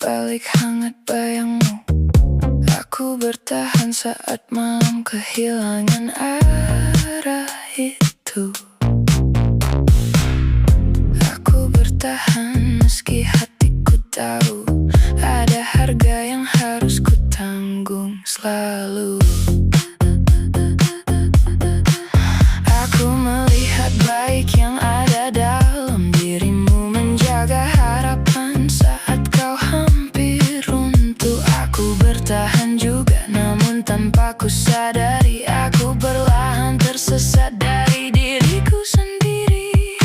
balik hangat bayangmu. Aku bertahan saat malam kehilangan arah itu. Aku bertahan meski hatiku tahu ada harga yang harus ku tanggung selalu. Aku melihat baik yang ada dalam dirimu, menjaga harapan saat kau hampir runtuh. Aku bertahan juga, namun tanpa ku sadari aku perlahan tersesat dari diriku sendiri.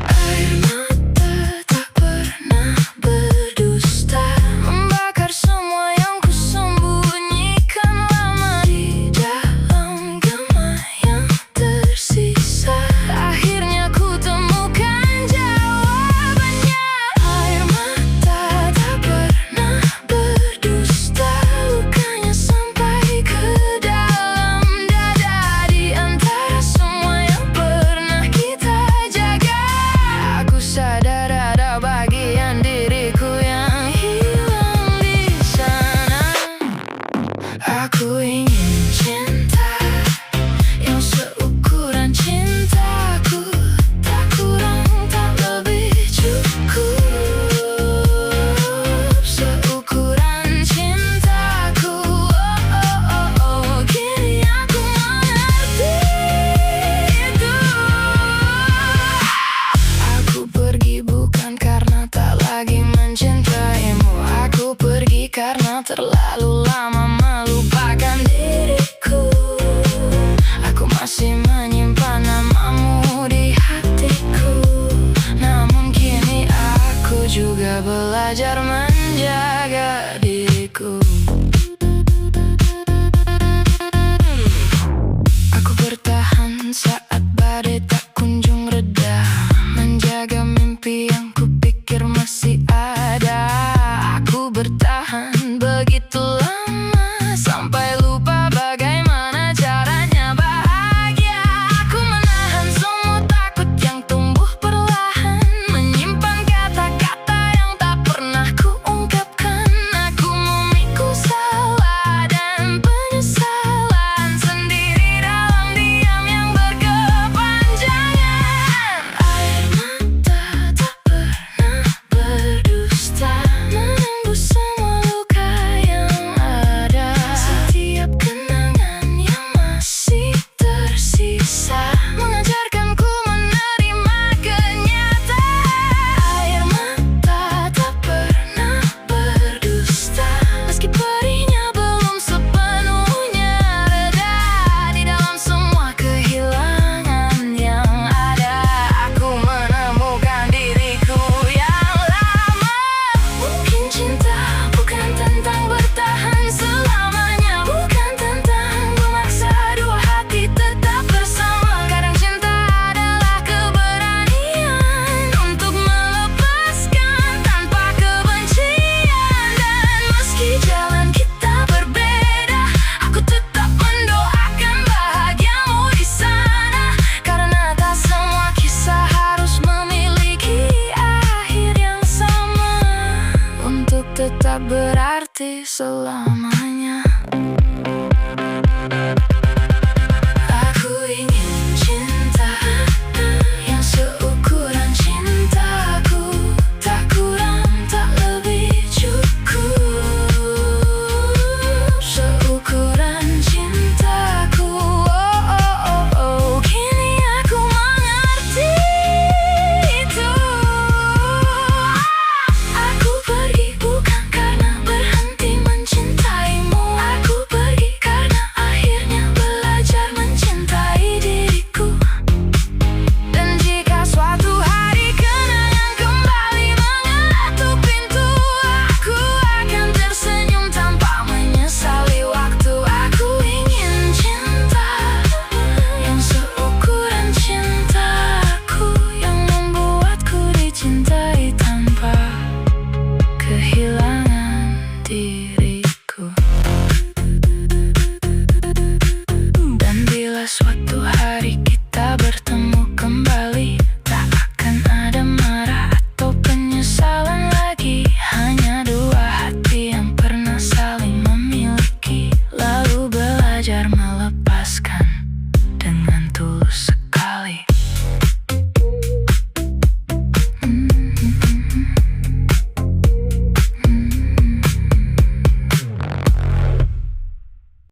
Air mata tak pernah berdusta, membakar semua yang ku sembunyikan lama di dalam gema yang tersisa. Akhirnya ku temukan jawabannya. Air mata tak pernah berdusta, lukanya sampai ke dalam dada. Di antara semua yang pernah kita jaga, aku sadar ada bagian diriku yang hilang di sana. Aku ingin cinta yang seukuran cintaku, tak kurang tak lebih, cukup seukuran cintaku. Kini aku mengerti itu. Aku pergi bukan karena tak lagi mencintaimu. Aku pergi karena terlalu lama melupakan diriku. Aku masih menyimpan namamu di hatiku, namun kini aku juga belajar menjaga diriku. Aku bertahan saat badai tak kunjung reda, menjaga mimpi yang kupikir masih ada. Aku bertahan begitu lama sampai lupa bagaimana caranya bahagia. Aku menahan semua takut yang tumbuh perlahan, menyimpan kata-kata yang tak pernah ku ungkapkan. Aku memikul salah dan penyesalan sendiri dalam diam yang berkepanjangan. Air mata tak pernah berdusta, menembus semua luka yang ada. Setiap kenangan yang masih tersisa mengajarkanku menerima kenyataan. Air mata tak pernah berdusta, meski perihnya belum sepenuhnya reda. Di dalam semua kehilangan yang ada, aku menemukan diriku yang lama. Mungkin cinta bukan tentang bertahan selamanya, bukan tentang memaksa dua hati tetap bersama. Kadang cinta adalah keberanian untuk melepaskan tanpa kebencian. Dan meski jalan kita berbeda, aku tetap mendoakan bahagiamu di sana. Karena tak semua kisah harus memiliki akhir yang sama untuk tetap berarti selamanya.